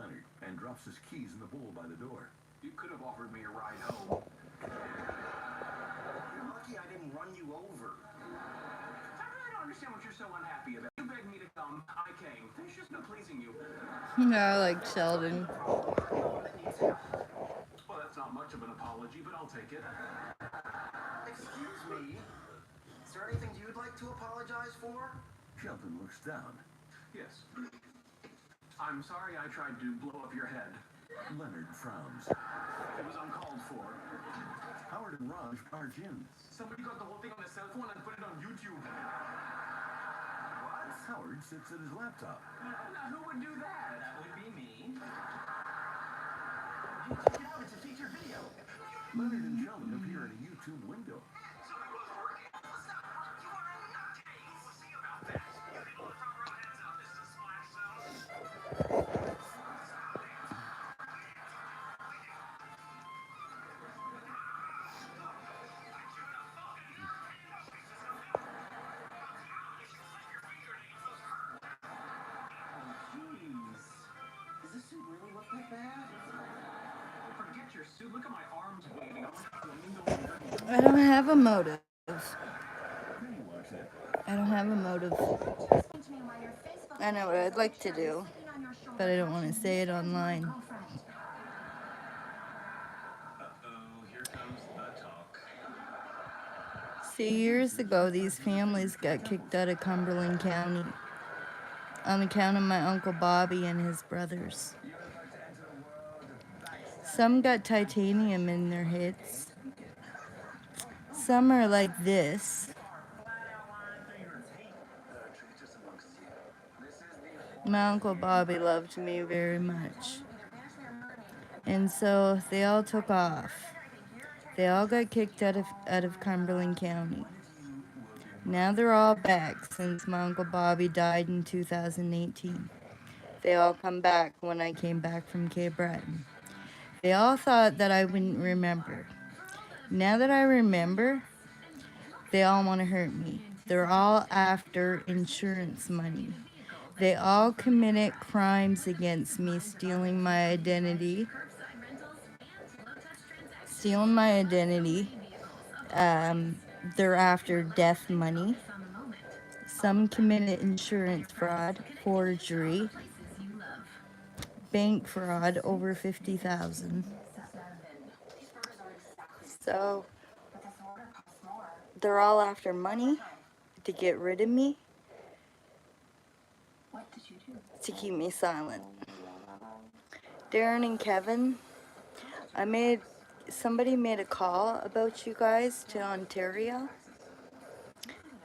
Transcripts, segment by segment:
Leonard and drops his keys in the bowl by the door. You could have offered me a ride home. You're lucky I didn't run you over. I really don't understand what you're so unhappy about. You begged me to come, I came. There's just no pleasing you. Yeah, I like Sheldon. Well, that's not much of an apology, but I'll take it. Excuse me. Is there anything you'd like to apologize for? Sheldon looks down. Yes. I'm sorry I tried to blow up your head. Leonard frowns. It was uncalled for. Howard and Raj barge in. Somebody got the whole thing on a cell phone and put it on YouTube. What? Howard sits at his laptop. Now, who would do that? That would be me. Check it out, it's a featured video. Leonard and Sheldon appear in a YouTube window. Forget your suit. Look at my arms bleeding. I don't have a motive. Then he walks in. I don't have a motive. I know what I'd like to do, but I don't want to say it online. Here comes the talk. See, years ago, these families got kicked out of Cumberland County on account of my Uncle Bobby and his brothers. Some got titanium in their heads. Some are like this. My Uncle Bobby loved me very much. And so they all took off. They all got kicked out of Cumberland County. Now they're all back since my Uncle Bobby died in 2018. They all come back when I came back from Cape Breton. They all thought that I wouldn't remember. Now that I remember, they all want to hurt me. They're all after insurance money. They all committed crimes against me, stealing my identity. They're after death money. Some committed insurance fraud, forgery, bank fraud over $50,000. So they're all after money to get rid of me, to keep me silent. Darren and Kevin, somebody made a call about you guys to Ontario,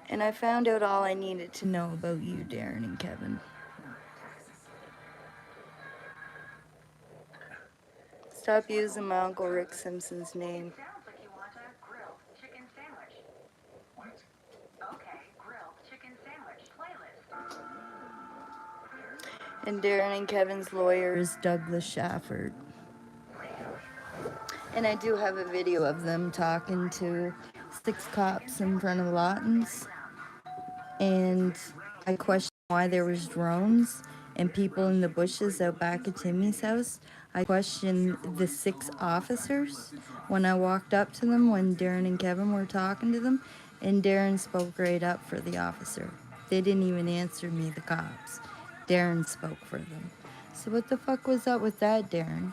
and I found out all I needed to know about you, Darren and Kevin. Stop using my Uncle Rick Simpson's name. Sounds like you want a grilled chicken sandwich. What? Okay, grilled chicken sandwich playlist. And Darren and Kevin's lawyer is Douglas Shafford. And I do have a video of them talking to 6 cops in front of Lawton's. And I questioned why there was drones and people in the bushes out back of Timmy's house. I questioned the 6 officers when I walked up to them when Darren and Kevin were talking to them. And Darren spoke right up for the officer. They didn't even answer me, the cops. Darren spoke for them. So what the fuck was up with that, Darren?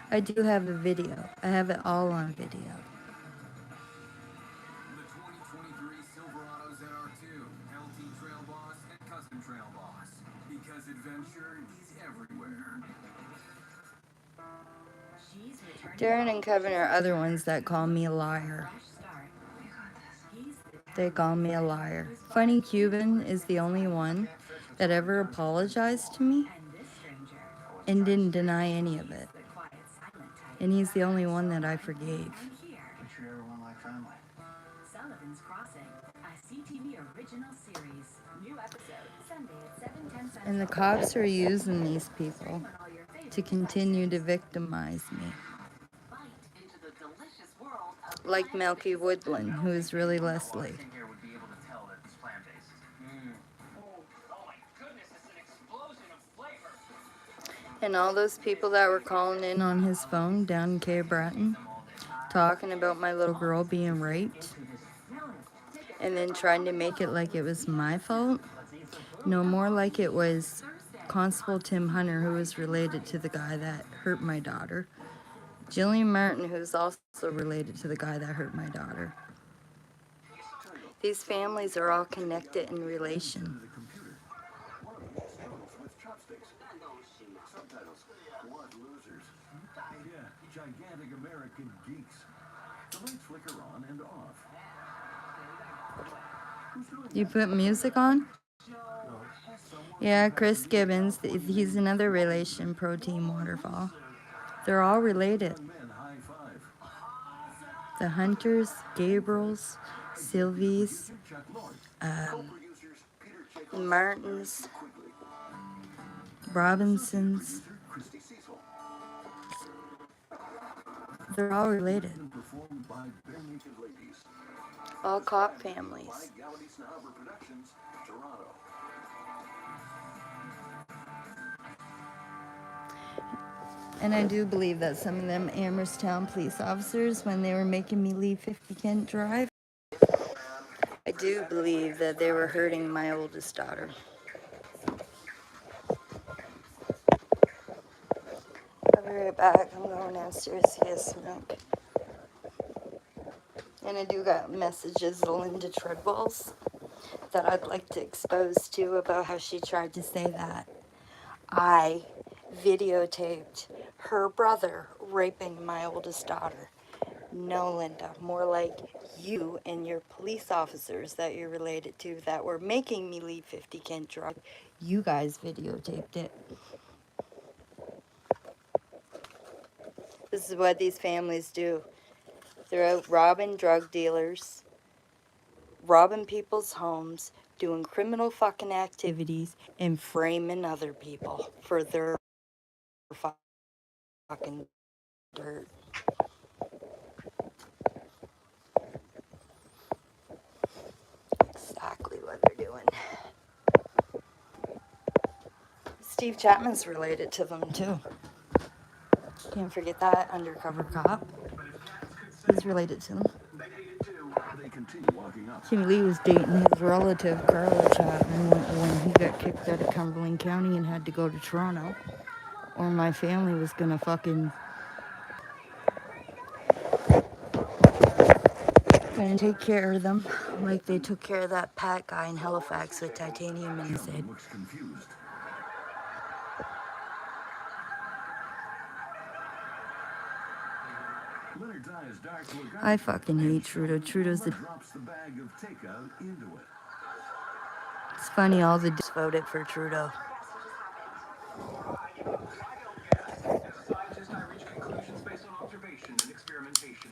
I do have a video. I have it all on video. The 2023 Silverado ZR2, LT Trail Boss, and Custom Trail Boss. Because adventure is everywhere. Darren and Kevin are other ones that call me a liar. They call me a liar. Funny Cuban is the only one that ever apologized to me and didn't deny any of it. And he's the only one that I forgave. Make sure everyone like family. Sullivan's Crossing, a CTV original series. New episode Sunday at 7:10. And the cops are using these people to continue to victimize me. Like Melky Woodland, who is really Leslie. Here would be able to tell that it's plant-based. Oh my goodness, it's an explosion of flavor. And all those people that were calling in on his phone down in Cape Breton, talking about my little girl being raped, and then trying to make it like it was my fault. No, more like it was Constable Tim Hunter, who was related to the guy that hurt my daughter. Jillian Martin, who's also related to the guy that hurt my daughter. These families are all connected in relation. The computer. One of them struggles with chopsticks. Subtitles. What losers. Yeah, gigantic American geeks. The lights flicker on and off. Who's doing You put music on? Yeah, Chris Gibbons. He's another relation, Pro Team Waterfall. They're all related. young men high five? The Hunters, Gabriels, Sylvies, Chuck Lorre. Co-producers Peter Chaykovsky, Martins, Quigley, Robinsons. Christy Cecil. They're all related. And performed by Bare Naked Ladies. All cop families. By Galaxy Snobber Productions, Toronto. And I do believe that some of them Amherstown police officers, when they were making me leave 50 Kent Drive, I do believe that they were hurting my oldest daughter. I'll be right back. I'm going downstairs to get a smoke. And I do got messages of Linda Treadwell's that I'd like to expose to about how she tried to say that I videotaped her brother raping my oldest daughter. No, Linda, more like you and your police officers that you're related to that were making me leave 50 Kent Drive. You guys videotaped it. This is what these families do. They're out robbing drug dealers, robbing people's homes, doing criminal fucking activities, and framing other people for their fucking dirt. Exactly what they're doing. Steve Chapman's related to them too. Can't forget that undercover cop. He's related to them. They continue walking up. Timmy Lee was dating his relative, Carla Chapman, when he got kicked out of Cumberland County and had to go to Toronto. Or my family was gonna fucking... gonna take care of them like they took care of that Pat guy in Halifax with titanium in his head. Looks confused. Leonard ties dark to a gun. I fucking hate Trudeau. Trudeau's the... Drops the bag of takeout into it. It's funny, all the dudes voted for Trudeau. Scientist, I reach conclusions based on observation and experimentation.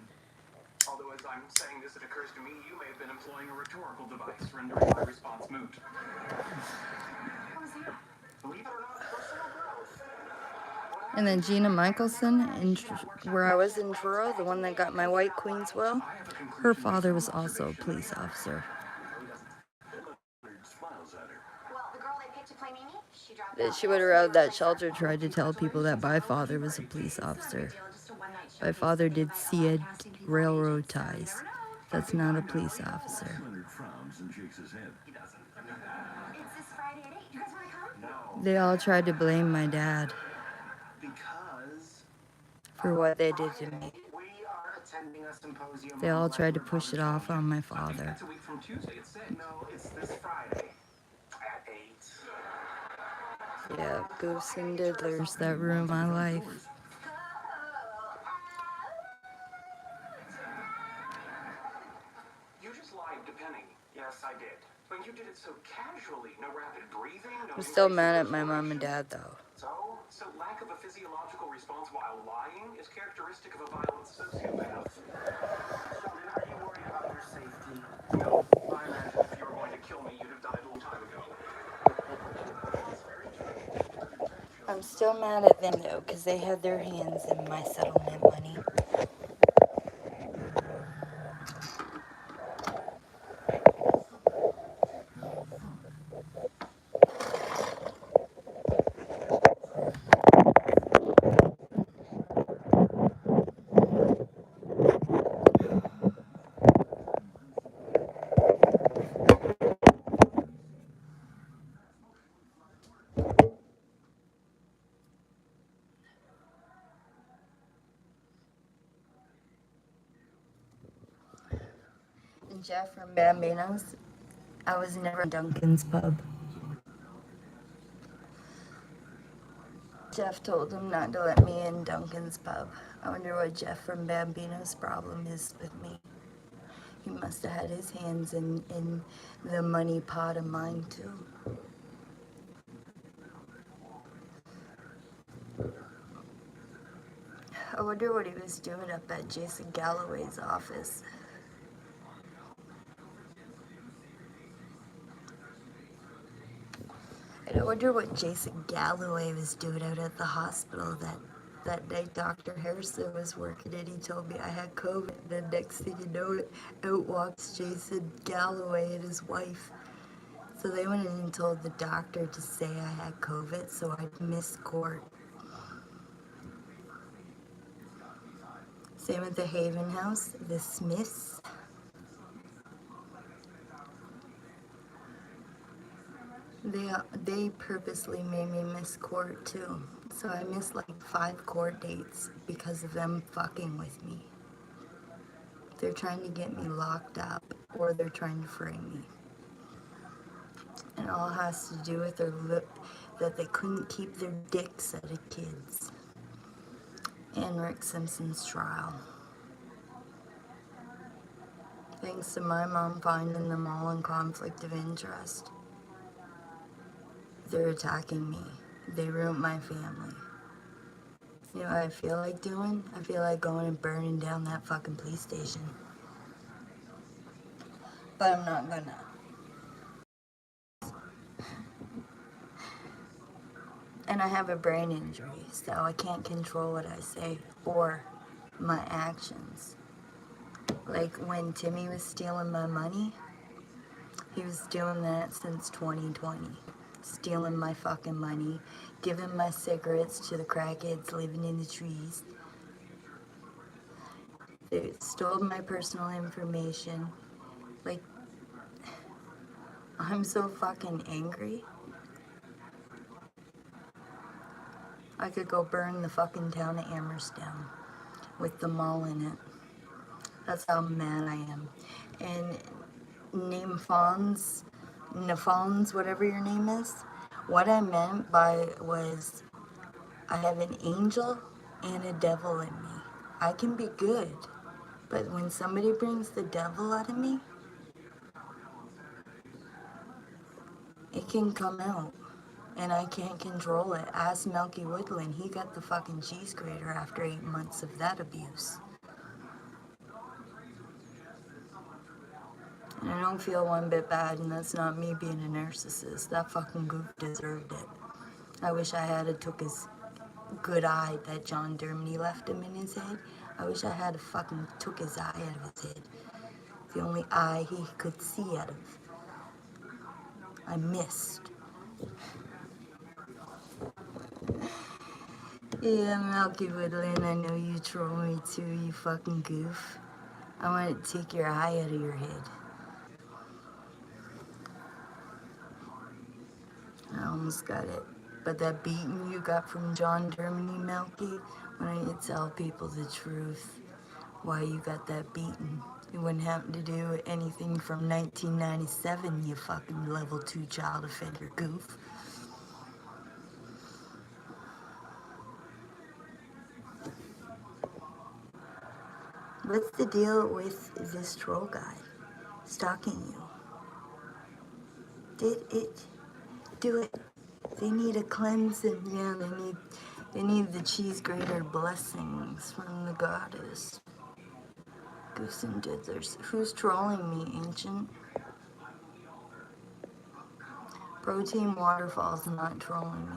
Although as I'm saying this, it occurs to me you may have been employing a rhetorical device, rendering my response moot. Believe it or not, personal growth. And then Gina Michelson, where I was in Truro, the one that got my White Queen's will, her father was also a police officer. Leonard smiles at her. Well, the girl they picked to play Mimi, she dropped That she would have robbed that shelter, tried to tell people that my father was a police officer. My father did see railroad ties. That's not a police officer. Leonard frowns and shakes his head. It's this Friday at 8. You guys want to come? They all tried to blame my dad because for what they did to me. we are attending a symposium. They all tried to push it off on my I think father. that's a week from Tuesday at 6. No, it's this Friday at 8. Yeah, ghosts and diddlers that ruined my life. You just lied to Penny. Yes, I did. But you did it so casually. No rapid breathing, no... I'm still mad at my mom and dad though. So lack of a physiological response while lying is characteristic of a violent sociopath. Sheldon, are you worried about your safety? No, I imagine if you were going to kill me, you'd have died a long time ago. I'm still mad at them though, because they had their hands in my settlement money. Jeff from Bambinos. I was never in Duncan's pub. Jeff told him not to let me in Duncan's pub. I wonder what Jeff from Bambino's problem is with me. He must have had his hands in the money pot of mine too. I wonder what he was doing up at Jason Galloway's office. I wonder what Jason Galloway was doing out at the hospital that night Dr. Harrison was working and he told me I had COVID. The next thing you know, out walks Jason Galloway and his wife. So they went in and told the doctor to say I had COVID so I'd miss court. Same at the Haven House, the Smiths. They purposely made me miss court too. So I missed like 5 court dates because of them fucking with me. They're trying to get me locked up or they're trying to frame me. And all has to do with that they couldn't keep their dicks out of kids. And Rick Simpson's trial. Thanks to my mom finding them all in conflict of interest. They're attacking me. They ruined my family. You know what I feel like doing? I feel like going and burning down that fucking police station. But I'm not gonna. And I have a brain injury, so I can't control what I say or my actions. Like when Timmy was stealing my money, he was doing that since 2020. Stealing my fucking money, giving my cigarettes to the crackheads living in the trees. They stole my personal information. Like, I'm so fucking angry. I could go burn the fucking town of Amherst down with them all in it. That's how mad I am. And Nafons, whatever your name is, what I meant by was I have an angel and a devil in me. I can be good, but when somebody brings the devil out of me, it can come out. And I can't control it. Ask Melky Woodland. He got the fucking cheese grater after 8 months of that abuse. And I don't feel one bit bad, and that's not me being a narcissist. That fucking goof deserved it. I wish I had took his good eye that John Dermody left him in his head. I wish I had fucking took his eye out of his head. The only eye he could see out of. I missed. Yeah, Melky Woodland, I know you troll me too, you fucking goof. I want to take your eye out of your head. I almost got it. But that beating you got from John Dermody, Melky, when I tell people the truth, why you got that beating. It wouldn't happen to do with anything from 1997, you fucking level 2 child offender goof. What's the deal with this troll guy stalking you? Did it do it? They need a cleansing. Yeah, they need the cheese grater blessings from the goddess. Goose and Diddlers. Who's trolling me, Ancient? Protein Waterfall's not trolling me.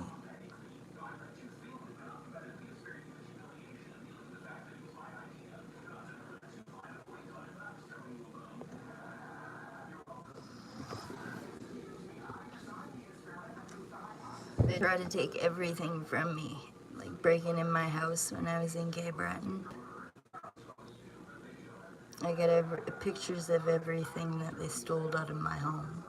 They try to take everything from me, like breaking in my house when I was in Cape Breton. I got pictures of everything that they stole out of my home.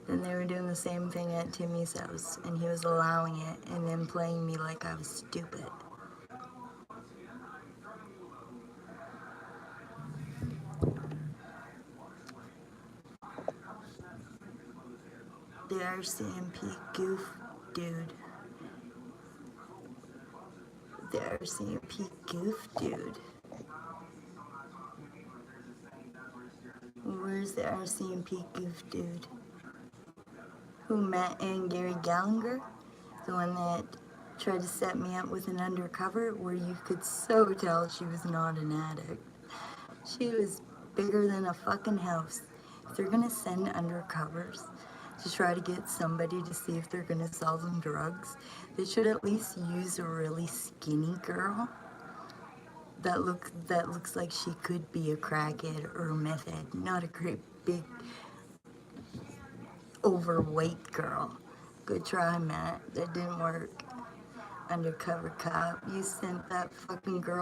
Then they were doing the same thing at Timmy's house, and he was allowing it, and then playing me like I was stupid. the RCMP goof dude? The RCMP goof dude. Where's the RCMP goof dude? Who met and Gary Gallagher? The one that tried to set me up with an undercover where you could so tell she was not an addict. She was bigger than a fucking house. If they're gonna send undercovers to try to get somebody to see if they're gonna sell them drugs, they should at least use a really skinny girl that looks like she could be a crackhead or a meth head, not a great big overweight girl. Good try, Matt. That didn't work. Undercover cop, you sent that fucking girl